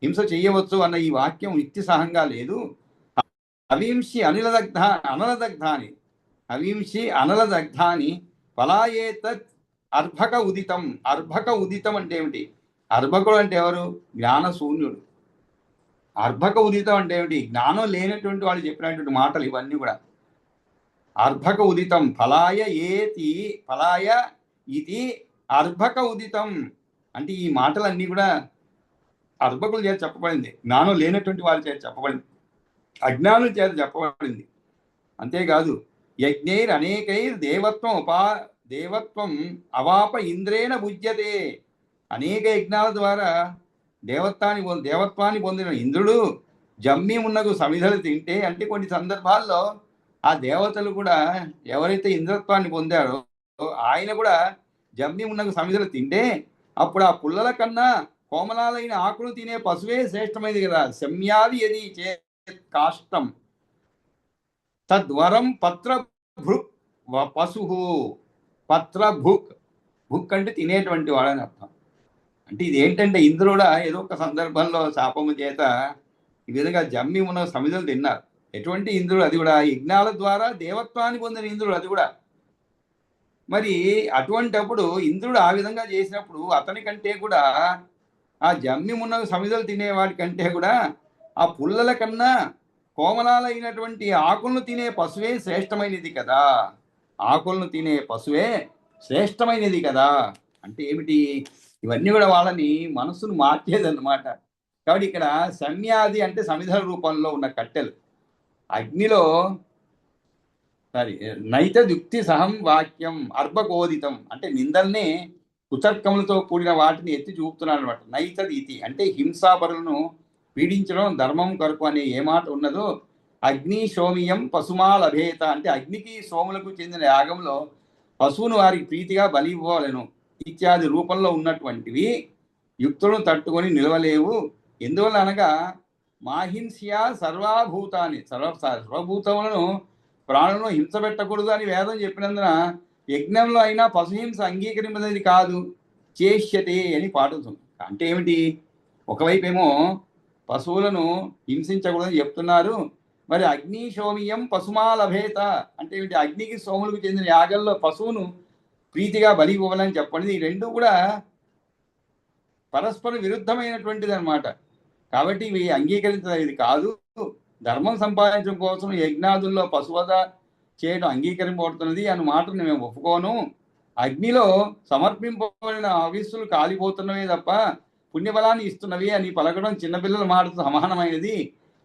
హింస చేయవచ్చు అన్న ఈ వాక్యం యుక్తి సహంగా లేదు. హవింషి అనలదగ్ధాని, హవింషి అనలదగ్ధాని ఫలాయేత అర్భక ఉదితం. అర్భక ఉదితం అంటే ఏమిటి, అర్భకుడు అంటే ఎవరు, జ్ఞానశూన్యుడు. అర్భక ఉదితం అంటే ఏమిటి, జ్ఞానం లేనటువంటి వాళ్ళు చెప్పినటువంటి మాటలు ఇవన్నీ కూడా. అర్భక ఉదితం ఫలాయ ఏతి, ఫలాయ ఇది అర్భక ఉదితం అంటే ఈ మాటలన్నీ కూడా అర్భకుల చేత చెప్పబడింది, జ్ఞానం లేనటువంటి వాళ్ళ చేత చెప్పబడింది, అజ్ఞానుల చేత చెప్పబడింది. అంతేకాదు యజ్ఞైర్ అనేకైర్ దేవత్వం అవాప ఇంద్రేణ భుజ్యతే, అనేక యజ్ఞాల ద్వారా దేవత్వాన్ని పొందిన ఇంద్రుడు జమ్మి మున్నగు సమిధలు తింటే, అంటే కొన్ని సందర్భాల్లో ఆ దేవతలు కూడా ఎవరైతే ఇంద్రత్వాన్ని పొందారో ఆయన కూడా జమ్మి మున్నగు సమిధలు తింటే అప్పుడు ఆ పుల్లల కన్నా కోమలాలైన ఆకులు తినే పశువే శ్రేష్టమైనది కదా. శమ్యాది ఎది చే కాష్టం తద్వరం పత్రభృక్ పశు, పత్రభుక్, భుక్ అంటే తినేటువంటి వాడని అర్థం. అంటే ఇది ఏంటంటే ఇంద్రుడు ఏదో ఒక సందర్భంలో శాపము చేత ఈ విధంగా జమ్మి ఉన్న సమిధలు తిన్నారు. ఎటువంటి ఇంద్రుడు, అది కూడా యజ్ఞాల ద్వారా దేవత్వాన్ని పొందిన ఇంద్రుడు అది కూడా. మరి అటువంటప్పుడు ఇంద్రుడు ఆ విధంగా చేసినప్పుడు అతని కంటే కూడా ఆ జమ్మి ఉన్న సమిధలు తినేవాడి కంటే కూడా ఆ పుల్లల కన్నా కోమలాలైనటువంటి ఆకులను తినే పశువే శ్రేష్టమైనది కదా, ఆకులను తినే పశువే శ్రేష్టమైనది కదా. అంటే ఏమిటి, ఇవన్నీ కూడా వాళ్ళని మనసును మార్చేదన్నమాట. కాబట్టి ఇక్కడ సమ్యాది అంటే సమిధల రూపంలో ఉన్న కట్టెలు. అగ్నిలో సారీ నైతదుక్తి సహం వాక్యం అర్భకోదితం అంటే నిందల్ని కుతర్కములతో కూడిన వాటిని ఎత్తి చూపుతున్నాడు అనమాట. నైతద్ ఇతి అంటే హింసాపరులను పీడించడం ధర్మం కొరకు అనే ఏ మాట ఉన్నదో అగ్ని సోమియం పశుమాలభేత అంటే అగ్నికి సోములకు చెందిన యాగంలో పశువును వారికి ప్రీతిగా బలి ఇవ్వాలను ఇత్యాది రూపంలో ఉన్నటువంటివి యుక్తులను తట్టుకొని నిలవలేవు. ఎందువల్ల అనగా మాహింస్య సర్వభూతాన్ని సర్వభూతములను ప్రాణులను హింస పెట్టకూడదు అని వేదం చెప్పినందున యజ్ఞంలో అయినా పశుహింస అంగీకరింపదది కాదు చేష్యతే అని పాడుతుంది. అంటే ఏమిటి? ఒకవైపు ఏమో పశువులను హింసించకూడదని చెప్తున్నారు, మరి అగ్ని సోమియం పశుమాలభేత అంటే ఏమిటి? అగ్నికి సోములకు చెందిన యాగంలో పశువును ప్రీతిగా బలి ఇవ్వాలని చెప్పండి. ఈ రెండు కూడా పరస్పర విరుద్ధమైనటువంటిది అనమాట. కాబట్టి ఇవి అంగీకరించదగినది కాదు. ధర్మం సంపాదించడం కోసం యజ్ఞాదుల్లో పశువధ చేయడం అంగీకరింపబడుతున్నది అన్న మాటను మేము ఒప్పుకోను. అగ్నిలో సమర్పింపబడిన ఆవిస్సులు కాలిపోతున్నవే తప్ప పుణ్యబలాన్ని ఇస్తున్నవి అని పలకడం చిన్నపిల్లల మాటతో సమానమైనది.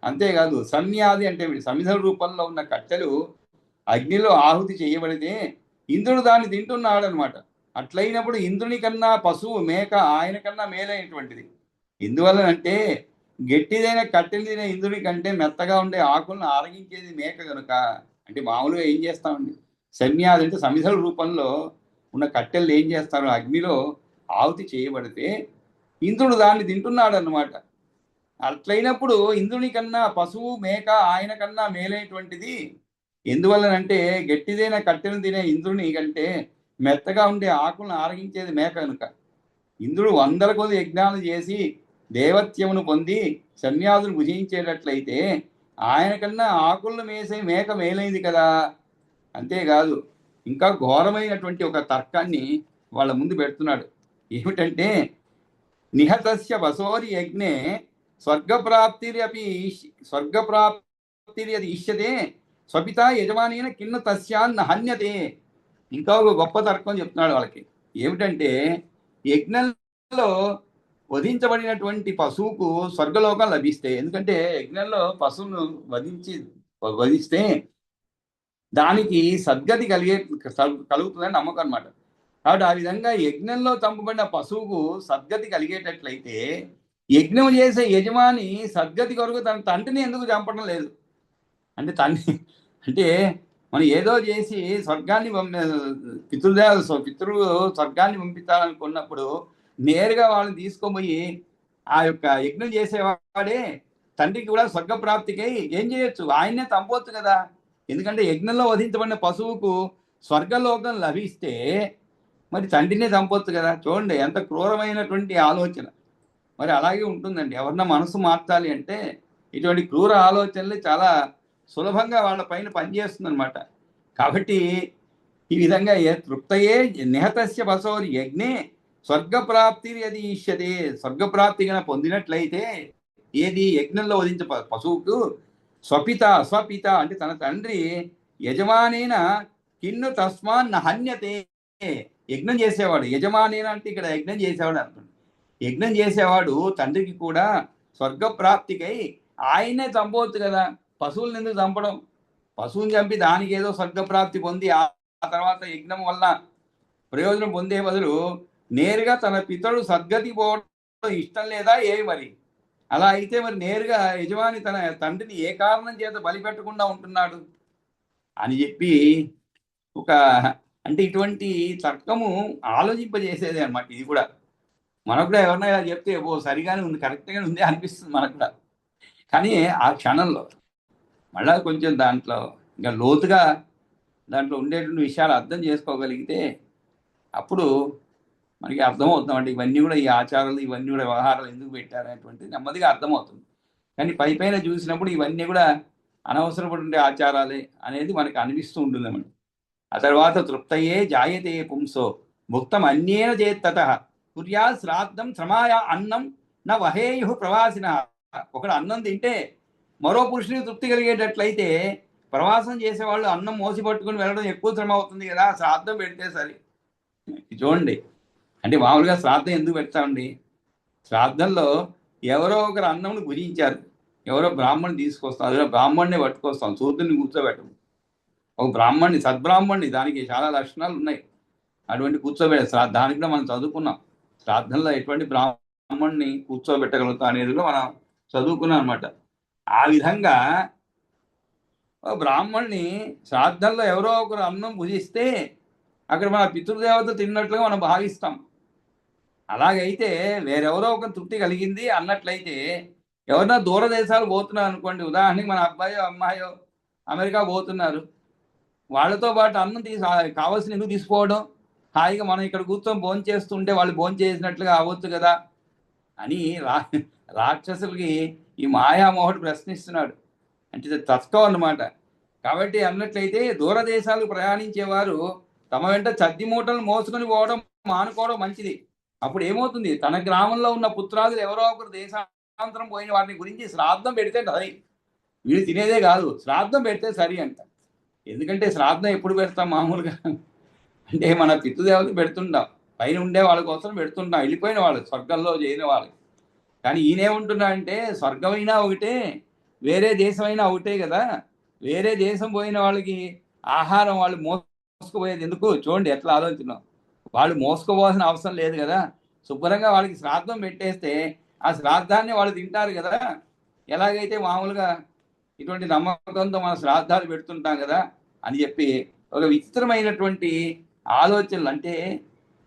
అంతేకాదు సమ్యాది అంటే సమిధల రూపంలో ఉన్న కట్టెలు అగ్నిలో ఆహుతి చేయబడితే ఇంద్రుడు దాన్ని తింటున్నాడు అనమాట. అట్లయినప్పుడు ఇంద్రుని కన్నా పశువు మేక ఆయన కన్నా మేలైనటువంటిది. ఎందువల్లనంటే గట్టిదైన కట్టెలు తినే ఇంద్రుడి కంటే మెత్తగా ఉండే ఆకులను ఆరగించేది మేక కనుక. అంటే మామూలుగా ఏం చేస్తామండి, సమ్యాది అంటే సమిధల రూపంలో ఉన్న కట్టెలు ఏం చేస్తారు, అగ్నిలో ఆహుతి చేయబడితే ఇంద్రుడు దాన్ని తింటున్నాడు అన్నమాట. అట్లయినప్పుడు ఇంద్రుని కన్నా పశువు మేక ఆయన కన్నా మేలైనటువంటిది. ఎందువల్లనంటే గట్టిదైన కట్టెలు తినే ఇంద్రుని కంటే మెత్తగా ఉండే ఆకులను ఆరగించేది మేక కనుక. ఇంద్రుడు 100 కొద్ది యజ్ఞాలు చేసి దేవత్యమును పొంది సన్యాసులు భుజించేటట్లయితే ఆయన కన్నా ఆకులను మేసే మేక మేలైంది కదా. అంతేకాదు ఇంకా ఘోరమైనటువంటి ఒక తర్కాన్ని వాళ్ళ ముందు పెడుతున్నాడు. ఏమిటంటే నిహతస్య వసోరి యజ్ఞే స్వర్గప్రాప్తిరపి స్వర్గప్రాప్తిరి అది ఇష్యతే స్వపిత యజమానైన కిన్న తస్యాన్న హన్యతే. ఇంకా ఒక గొప్ప తర్కం చెప్తున్నాడు వాళ్ళకి. ఏమిటంటే యజ్ఞంలో వధించబడినటువంటి పశువుకు స్వర్గలోకం లభిస్తే, ఎందుకంటే యజ్ఞంలో పశువును వధిస్తే దానికి సద్గతి కలుగుతుందని నమ్మకం అనమాట. కాబట్టి ఆ విధంగా యజ్ఞంలో చంపబడిన పశువుకు సద్గతి కలిగేటట్లయితే యజ్ఞం చేసే యజమాని సద్గతి కొరకు తన తండ్రిని ఎందుకు చంపడం లేదు? అంటే అంటే మనం ఏదో చేసి స్వర్గాన్ని పితృ స్వర్గాన్ని పంపించాలనుకున్నప్పుడు నేరుగా వాళ్ళని తీసుకుపోయి ఆ యొక్క యజ్ఞం చేసేవాడే తండ్రికి కూడా స్వర్గప్రాప్తికై ఏం చేయొచ్చు, ఆయన్నే చంపవచ్చు కదా. ఎందుకంటే యజ్ఞంలో వధించబడిన పశువుకు స్వర్గలోకం లభిస్తే మరి తండ్రినే చంపవచ్చు కదా. చూడండి ఎంత క్రూరమైనటువంటి ఆలోచన. మరి అలాగే ఉంటుందండి. ఎవరన్నా మనసు మార్చాలి అంటే ఇటువంటి క్రూర ఆలోచనలు చాలా సులభంగా వాళ్ళ పైన పనిచేస్తుంది అనమాట. కాబట్టి ఈ విధంగా తృప్తయే నిహతస్య పశోరి యజ్ఞే స్వర్గప్రాప్తి అది ఇష్యతే స్వర్గప్రాప్తి కనుక పొందినట్లయితే ఏది యజ్ఞంలో వధించే పశువుకు స్వపిత అంటే తన తండ్రి యజమానైన కిన్ను తస్మాన్ హన్యతే. యజ్ఞం చేసేవాడు యజమానైన అంటే ఇక్కడ యజ్ఞం చేసేవాడు అర్థం. యజ్ఞం చేసేవాడు తండ్రికి కూడా స్వర్గప్రాప్తికై ఆయనే చంపవచ్చు కదా. పశువులను ఎందుకు చంపడం? పశువుని చంపి దానికి ఏదో స్వర్గప్రాప్తి పొంది ఆ తర్వాత యజ్ఞం వల్ల ప్రయోజనం పొందే బదులు నేరుగా తన పితరుడు సద్గతి పోవడం ఇష్టం లేదా ఏమి మరి? అలా అయితే మరి నేరుగా యజమాని తన తండ్రిని ఏ కారణం చేత బలిపెట్టకుండా ఉంటున్నాడు అని చెప్పి ఒక అంటే ఇటువంటి తర్కము ఆలోచింపజేసేది అనమాట. ఇది కూడా మనకు కూడా ఎవరన్నా ఇలా చెప్తే ఓ సరిగానే ఉంది, కరెక్ట్గానే ఉంది అనిపిస్తుంది మనకు కూడా. కానీ ఆ క్షణంలో మళ్ళా కొంచెం దాంట్లో ఇంకా లోతుగా దాంట్లో ఉండేటువంటి విషయాలు అర్థం చేసుకోగలిగితే అప్పుడు మనకి అర్థమవుతుందండి ఇవన్నీ కూడా ఈ ఆచారాలు ఇవన్నీ కూడా వ్యవహారాలు ఎందుకు పెట్టారనేటువంటిది నెమ్మదిగా అర్థమవుతుంది. కానీ పైన చూసినప్పుడు ఇవన్నీ కూడా అనవసరపడే ఆచారాలే అనేది మనకి అనిపిస్తూ ఉంటుందన్నమాట. ఆ తర్వాత తృప్తయే జాయతే పుంసో భుక్తం అన్యేన చేత్తత కుర్యా శ్రాద్ధం శ్రమాయ అన్నం నా వహేయు ప్రవాసిన. ఒకడు అన్నం తింటే మరో పురుషునికి తృప్తి కలిగేటట్లయితే ప్రవాసం చేసేవాళ్ళు అన్నం మోసి పట్టుకుని వెళ్ళడం ఎక్కువ శ్రమ అవుతుంది కదా, శ్రాద్ధం పెడితే సరే. చూడండి అంటే మామూలుగా శ్రాద్ధం ఎందుకు పెడతామండి? శ్రాద్ధంలో ఎవరో ఒకరు అన్నంను భుజించారు, ఎవరో బ్రాహ్మణ్ణి తీసుకొస్తాం, అదే బ్రాహ్మణ్ణి పట్టుకొస్తాం, శూద్రుని కూర్చోబెట్టం. ఒక బ్రాహ్మణ్ణి, సద్బ్రాహ్మణ్ణి, దానికి చాలా లక్షణాలు ఉన్నాయి, అటువంటి కూర్చోబెట్టే దానికి కూడా మనం చదువుకున్నాం. శ్రాద్ధంలో ఎటువంటి బ్రాహ్మణ్ణి కూర్చోబెట్టగలుగుతాం అనేది కూడా మనం చదువుకున్నాం అనమాట. ఆ విధంగా బ్రాహ్మణ్ణి శ్రాద్ధంలో ఎవరో ఒకరు అన్నం భుజిస్తే అక్కడ మన పితృదేవత తిన్నట్లుగా మనం భావిస్తాం. అలాగైతే వేరెవరో ఒక తృప్తి కలిగింది అన్నట్లయితే ఎవరన్నా దూరదేశాలు పోతున్నారు అనుకోండి, ఉదాహరణకి మన అబ్బాయో అమ్మాయో అమెరికా పోతున్నారు, వాళ్ళతో పాటు అన్నం కావాల్సిన ఎందుకు తీసుకోవడం, హాయిగా మనం ఇక్కడ కూర్చొని భోజనం చేస్తుంటే వాళ్ళు భోజనం చేసినట్లుగా అవ్వచ్చు కదా అని రాక్షసులకి ఈ మాయామోహుడు ప్రశ్నిస్తున్నాడు. అంటే తత్వం అన్నమాట. కాబట్టి అన్నట్లయితే దూరదేశాలకు ప్రయాణించేవారు తమ వెంట చద్ది మూటలు మోసుకొని పోవడం మానుకోవడం మంచిది. అప్పుడు ఏమవుతుంది, తన గ్రామంలో ఉన్న పుత్రాదులు ఎవరో ఒకరు దేశాంతరం పోయిన వాటిని గురించి శ్రాద్ధం పెడితే సరి, వీళ్ళు తినేదే కాదు, శ్రాద్ధం పెడితే సరి అంట. ఎందుకంటే శ్రాద్ధం ఎప్పుడు పెడతాం మామూలుగా అంటే మన పితృదేవతలు పెడుతుంటాం, పైన ఉండే వాళ్ళ కోసం పెడుతుంటాం, వెళ్ళిపోయిన వాళ్ళు, స్వర్గంలో చేరిన వాళ్ళకి. కానీ ఈయనేముంటున్నా అంటే స్వర్గమైనా ఒకటే, వేరే దేశమైనా ఒకటే కదా, వేరే దేశం పోయిన వాళ్ళకి ఆహారం వాళ్ళు మోసుకుపోయేది ఎందుకు? చూడండి ఎట్లా ఆలోచన, వాళ్ళు మోసుకోవాల్సిన అవసరం లేదు కదా, శుభ్రంగా వాళ్ళకి శ్రాద్ధం పెట్టేస్తే ఆ శ్రాద్ధాన్ని వాళ్ళు తింటారు కదా. ఎలాగైతే మామూలుగా ఇటువంటి నమ్మకంతో మనం శ్రాద్ధాలు పెడుతుంటాం కదా అని చెప్పి ఒక విచిత్రమైనటువంటి ఆలోచనలు, అంటే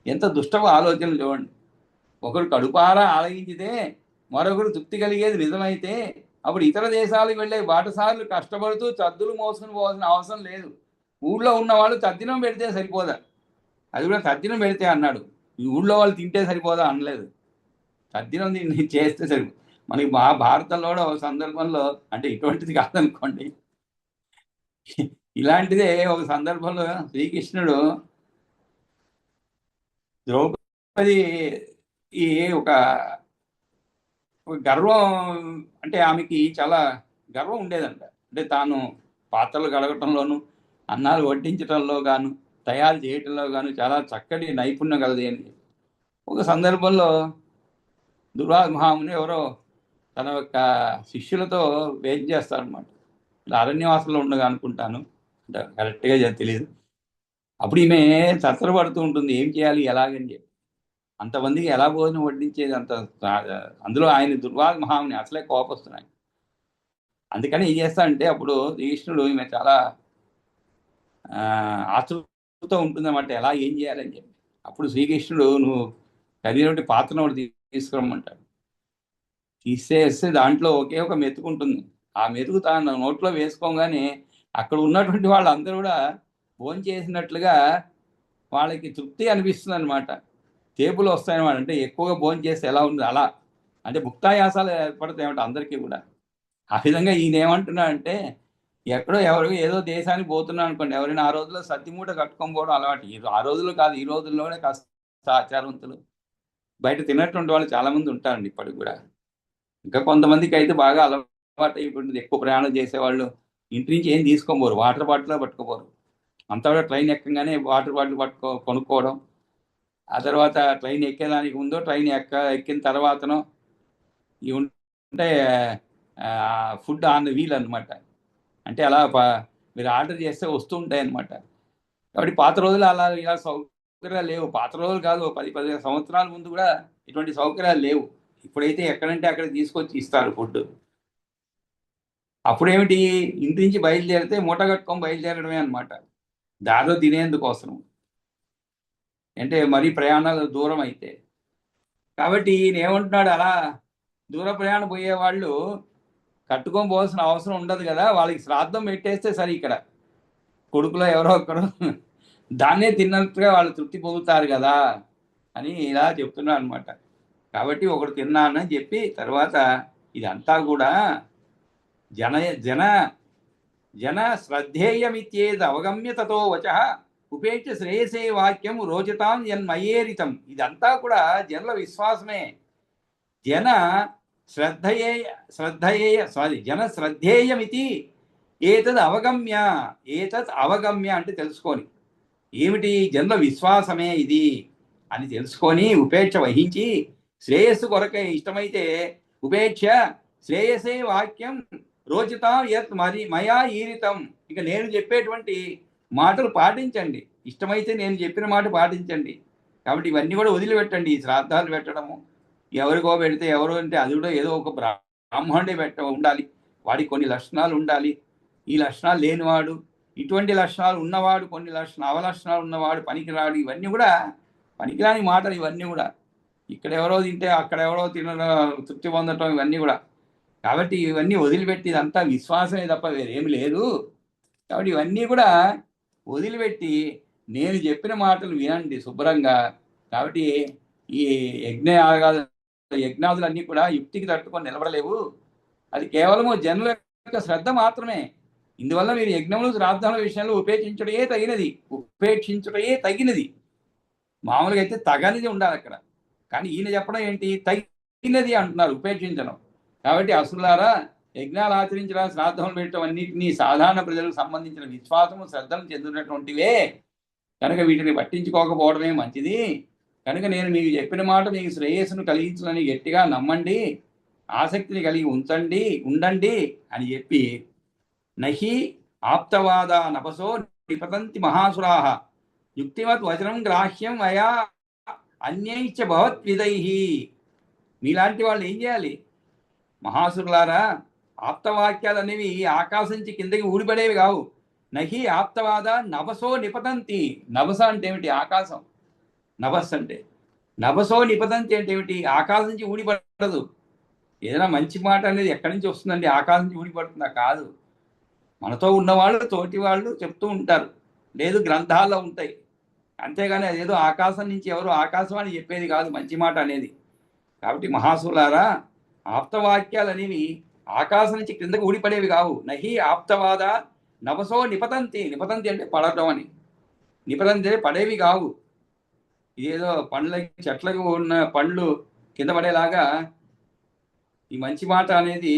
ఎంత దుష్టవ ఆలోచనలు చూడండి. ఒకరు కడుపారా ఆలగించితే మరొకరు తృప్తి కలిగేది నిజమైతే అప్పుడు ఇతర దేశాలకు వెళ్ళే బాటసార్లు కష్టపడుతూ చద్దులు మోసుకుని పోవాల్సిన అవసరం లేదు. ఊళ్ళో ఉన్న వాళ్ళు తద్దినం పెడితే సరిపోదా, అది కూడా తద్దినం పెడితే అన్నాడు, ఈ ఊళ్ళో వాళ్ళు తింటే సరిపోదా అనలేదు, తద్దినం చేస్తే సరిపో. మనకి భారతంలో కూడా ఒక సందర్భంలో, అంటే ఇటువంటిది కాదనుకోండి, ఇలాంటిదే ఒక సందర్భంలో శ్రీకృష్ణుడు ద్రౌపది ఈ ఒక గర్వం, అంటే ఆమెకి చాలా గర్వం ఉండేదంట. అంటే తాను పాత్రలు కడగటంలోను, అన్నాలు వడ్డించడంలో గాను, తయారు చేయటంలో గాను చాలా చక్కటి నైపుణ్యం కలది అని. ఒక సందర్భంలో దుర్వాస మహాముని ఎవరో తన యొక్క శిష్యులతో వేం చేస్తారనమాట. అరణ్యవాసంలో ఉండగా అనుకుంటాను, అంటే కరెక్ట్గా తెలియదు. అప్పుడు ఈమె చత్తరపడుతూ ఉంటుంది, ఏం చేయాలి ఎలాగని చెప్పి. అంతమందికి ఎలా భోజనం వడ్డించేది, అంత అందులో ఆయన దుర్వాస మహాముని అసలే కోపస్తున్నాయి. అందుకని ఏం చేస్తాడంటే అప్పుడు శ్రీకృష్ణుడు ఈమె చాలా ఆతృతతో ఉంటుందన్నమాట, ఎలా ఏం చేయాలని చెప్పి. అప్పుడు శ్రీకృష్ణుడు నువ్వు కరిగినటువంటి పాత్రను ఒకటి తీసుకురమ్మంటాడు. తీసేస్తే దాంట్లో ఒకే ఒక మెతుకు ఉంటుంది, ఆ మెతుకు తాను నోట్లో వేసుకోగానే అక్కడ ఉన్నటువంటి వాళ్ళందరూ కూడా భోజనం చేసినట్లుగా వాళ్ళకి తృప్తి అనిపిస్తుంది అనమాట. తేపులు వస్తాయన్నమాట, అంటే ఎక్కువగా భోజనం చేస్తే ఎలా ఉంది అలా, అంటే ముక్తాయాసాలు ఏర్పడతాయన్నమాట అందరికీ కూడా. ఆ విధంగా ఈయన ఏమంటున్నా అంటే ఎక్కడో ఎవరు ఏదో దేశానికి పోతున్నా అనుకోండి, ఎవరైనా ఆ రోజుల్లో సత్తిమూట కట్టుకొని పోవడం అలవాటు. ఆ రోజుల్లో కాదు, ఈ రోజుల్లోనే కాస్త ఆచారవంతులు బయట తిన్నటువంటి వాళ్ళు చాలా మంది ఉంటారండి ఇప్పటికి కూడా. ఇంకా కొంతమందికి అయితే బాగా అలవాటు అయిపోయింది, ఎక్కువ ప్రయాణం చేసేవాళ్ళు ఇంటి నుంచి ఏం తీసుకోబోరు, వాటర్ బాటిల్ పట్టుకోపోరు. అంతా కూడా ట్రైన్ ఎక్కగానే వాటర్ బాటిల్ కొనుక్కోవడం, ఆ తర్వాత ట్రైన్ ఎక్కేదానికి ముందో ట్రైన్ ఎక్కిన తర్వాతనో ఇవి ఉంటే ఫుడ్ ఆన్ ద వీల్ అనమాట. అంటే అలా మీరు ఆర్డర్ చేస్తే వస్తూ ఉంటాయి అనమాట. కాబట్టి పాత రోజులు అలా ఇలా సౌకర్యాలు లేవు. పాత రోజులు కాదు, 10-15 సంవత్సరాల ముందు కూడా ఇటువంటి సౌకర్యాలు లేవు. ఇప్పుడైతే ఎక్కడంటే అక్కడ తీసుకొచ్చి ఇస్తారు ఫుడ్. అప్పుడేమిటి, ఇంటి నుంచి బయలుదేరితే మూట కట్టుకొని బయలుదేరడమే అనమాట, దారిలో తినేందుకోసం, అంటే మరీ ప్రయాణాలు దూరం అయితే. కాబట్టి ఈయన ఏమంటున్నాడు, అలా దూర ప్రయాణం పోయే వాళ్ళు కట్టుకొని పోవాల్సిన అవసరం ఉండదు కదా, వాళ్ళకి శ్రాద్ధం పెట్టేస్తే సరే, ఇక్కడ కొడుకులో ఎవరో ఒకరు దాన్నే తిన్నట్టుగా వాళ్ళు తృప్తి పొందుతారు కదా అని ఇలా చెప్తున్నాడు అనమాట. కాబట్టి ఒకడు తిన్నానని చెప్పి తర్వాత ఇదంతా కూడా జన జన జన శ్రద్ధేయమిత్యేది అవగమ్య తతో వచ ఉపేక్ష శ్రేయసే వాక్యం రోచతాం యన్మయేరితం. ఇదంతా కూడా జనుల విశ్వాసమే. జన జన శ్రద్ధేయమితి ఏతద్ అవగమ్య అంటే తెలుసుకొని, ఏమిటి జనుల విశ్వాసమే ఇది. అని తెలుసుకొని ఉపేక్ష వహించి శ్రేయస్సు కొరకై ఇష్టమైతే ఉపేక్ష శ్రేయసే వాక్యం రోచితాం యత్ మరి మయా ఈరితం. ఇక నేను చెప్పేటువంటి మాటలు పాటించండి, ఇష్టమైతే నేను చెప్పిన మాట పాటించండి. కాబట్టి ఇవన్నీ కూడా వదిలిపెట్టండి. ఈ శ్రాద్ధాలు పెట్టడము, ఎవరికో పెడితే ఎవరు అంటే అది కూడా ఏదో ఒక బ్రాహ్మణుడే ఉండాలి, వాడికి కొన్ని లక్షణాలు ఉండాలి. ఈ లక్షణాలు లేనివాడు, ఇటువంటి లక్షణాలు ఉన్నవాడు, కొన్ని అవలక్షణాలు ఉన్నవాడు పనికిరాడు. ఇవన్నీ కూడా పనికిరాని మాటలు ఇవన్నీ కూడా. ఇక్కడ ఎవరో తింటే అక్కడ ఎవరో తృప్తి పొందటం ఇవన్నీ కూడా. కాబట్టి ఇవన్నీ వదిలిపెట్టి ఇదంతా విశ్వాసమే తప్ప వేరేమి లేదు. కాబట్టి ఇవన్నీ కూడా వదిలిపెట్టి నేను చెప్పిన మాటలు వినండి శుభ్రంగా. కాబట్టి ఈ యజ్ఞాదులన్నీ కూడా యుక్తికి తట్టుకొని నిలబడలేవు. అది కేవలము జనుల యొక్క శ్రద్ధ మాత్రమే. ఇందువల్ల మీరు యజ్ఞములు శ్రాద్ధాల విషయంలో ఉపేక్షించుటయే తగినది. మామూలుగా అయితే తగనిది ఉండాలి అక్కడ, కానీ ఈయన చెప్పడం ఏంటి, తగినది అంటున్నారు, ఉపేక్షించడం. కాబట్టి అసులారా, యజ్ఞాలు ఆచరించడం, శ్రాద్ధములు పెట్టడం అన్నింటినీ సాధారణ ప్రజలకు సంబంధించిన విశ్వాసము శ్రద్ధలు చెందినటువంటివే కనుక వీటిని పట్టించుకోకపోవడమే మంచిది. కనుక నేను మీకు చెప్పిన మాట మీకు శ్రేయస్సును కలిగించులని గట్టిగా నమ్మండి, ఆసక్తిని కలిగి ఉండండి అని చెప్పి నహి ఆప్తవాద నపసో నిపతంతి మహాసురాహ యుక్తివత్ వచనం గ్రాహ్యం అయా అన్యైశ్చ భవద్విదై. మీలాంటి వాళ్ళు ఏం చేయాలి? మహాసురులారా, ఆప్తవాక్యాలు అనేవి ఆకాశం నుంచి కిందకి ఊడిపడేవి కావు. నహి ఆప్తవాద నభసో నిపతంతి. నభస అంటే ఏమిటి? ఆకాశం. నభస్ అంటే నభసో నిపతంతి అంటే ఏమిటి? ఆకాశం నుంచి ఊడిపడదు. ఏదైనా మంచి మాట అనేది ఎక్కడి నుంచి వస్తుందండి? ఆకాశం నుంచి ఊడిపడుతుందా? కాదు. మనతో ఉన్నవాళ్ళు, తోటి వాళ్ళు చెప్తూ ఉంటారు, లేదు గ్రంథాల్లో ఉంటాయి. అంతేగాని అదేదో ఆకాశం నుంచి ఎవరు ఆకాశవాణి చెప్పేది కాదు మంచి మాట అనేది. కాబట్టి మహాసులారా, ఆప్తవాక్యాలు అనేవి ఆకాశం నుంచి క్రిందకు ఊడిపడేవి కావు. నహి ఆప్తవాద నభసో నిపతంతి. నిపతంతి అంటే పడటం అని. నిపతంతి అంటే పడేవి కావు. ఇదేదో చెట్లకు ఉన్న పండ్లు కింద పడేలాగా ఈ మంచి మాట అనేది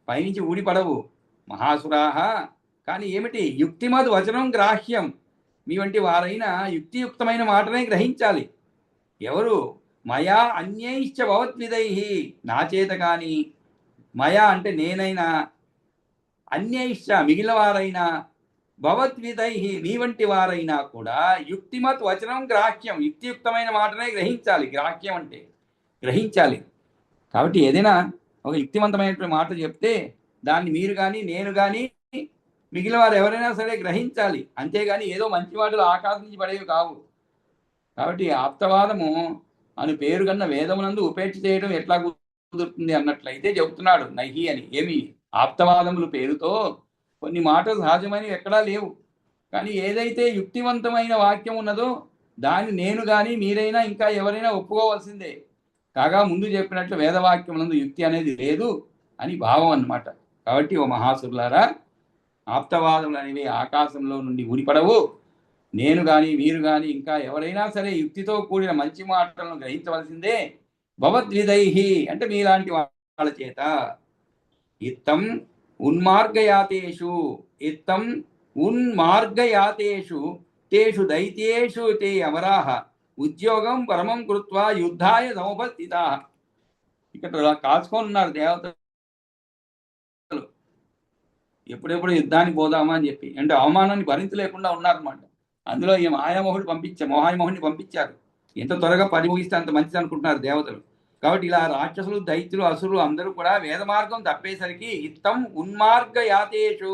పైనుంచి ఊడిపడవు. మహాసురాహ, కానీ ఏమిటి? యుక్తిమద్ వచనం గ్రాహ్యం. మీ వంటి వారైనా యుక్తియుక్తమైన మాటనే గ్రహించాలి. ఎవరు? మయా అన్యైశ్చ భవద్విదై. నా చేత కానీ, మయా అంటే నేనైనా, అన్యైశ్చ మిగిలిన వారైనా, భవద్విదై మీ వంటి వారైనా కూడా యుక్తిమత్ వచనం గ్రాహ్యం. యుక్తియుక్తమైన మాటనే గ్రహించాలి. గ్రాహ్యం అంటే గ్రహించాలి. కాబట్టి ఏదైనా ఒక యుక్తివంతమైనటువంటి మాట చెప్తే దాన్ని మీరు కానీ, నేను కానీ, మిగిలిన వారు ఎవరైనా సరే గ్రహించాలి. అంతేగాని ఏదో మంచి మాటలు ఆకాశం నుంచి పడేవి కావు. కాబట్టి ఆప్తవాదము అని పేరు కన్నా వేదమునందు ఉపేక్ష చేయడం ఎట్లా కుదురుతుంది అన్నట్లయితే చెబుతున్నాడు నహి అని. ఏమి? ఆప్తవాదములు పేరుతో కొన్ని మాటలు సహజమైనవి ఎక్కడా లేవు. కానీ ఏదైతే యుక్తివంతమైన వాక్యం ఉన్నదో దాన్ని నేను కానీ, మీరైనా, ఇంకా ఎవరైనా ఒప్పుకోవాల్సిందే. కాగా ముందు చెప్పినట్లు వేదవాక్యమునందు యుక్తి అనేది లేదు అని భావం అన్నమాట. కాబట్టి ఓ మహాసురులారా, ఆప్తవాదములు అనేవి ఆకాశంలో నుండి ఊడిపడవు. నేను కానీ, మీరు కానీ, ఇంకా ఎవరైనా సరే యుక్తితో కూడిన మంచి మాటలను గ్రహించవలసిందే. భవద్విదై అంటే మీలాంటి వాళ్ళ చేత. ఇత్తం ఉన్మార్గయాతేషు తేషు దైత్యేషు తే అమరాహ ఉద్యోగం పరమం కృత్వా యుద్ధాయ సముపస్థితా. ఇక్కడ కాచుకొని ఉన్నారు దేవతలు, ఎప్పుడెప్పుడు యుద్ధానికి పోదామా అని చెప్పి. అంటే అవమానాన్ని భరించలేకుండా ఉన్నారన్నమాట. అందులో ఈ మహాయమోహుని పంపించారు. ఎంత త్వరగా పని ముగిస్తే అంత మంచిది అనుకుంటున్నారు దేవతలు. కాబట్టి ఇలా రాక్షసులు, దైత్యులు, అసురులు అందరూ కూడా వేద మార్గం తప్పేసరికి ఇత్తం ఉన్మార్గ యాతేషు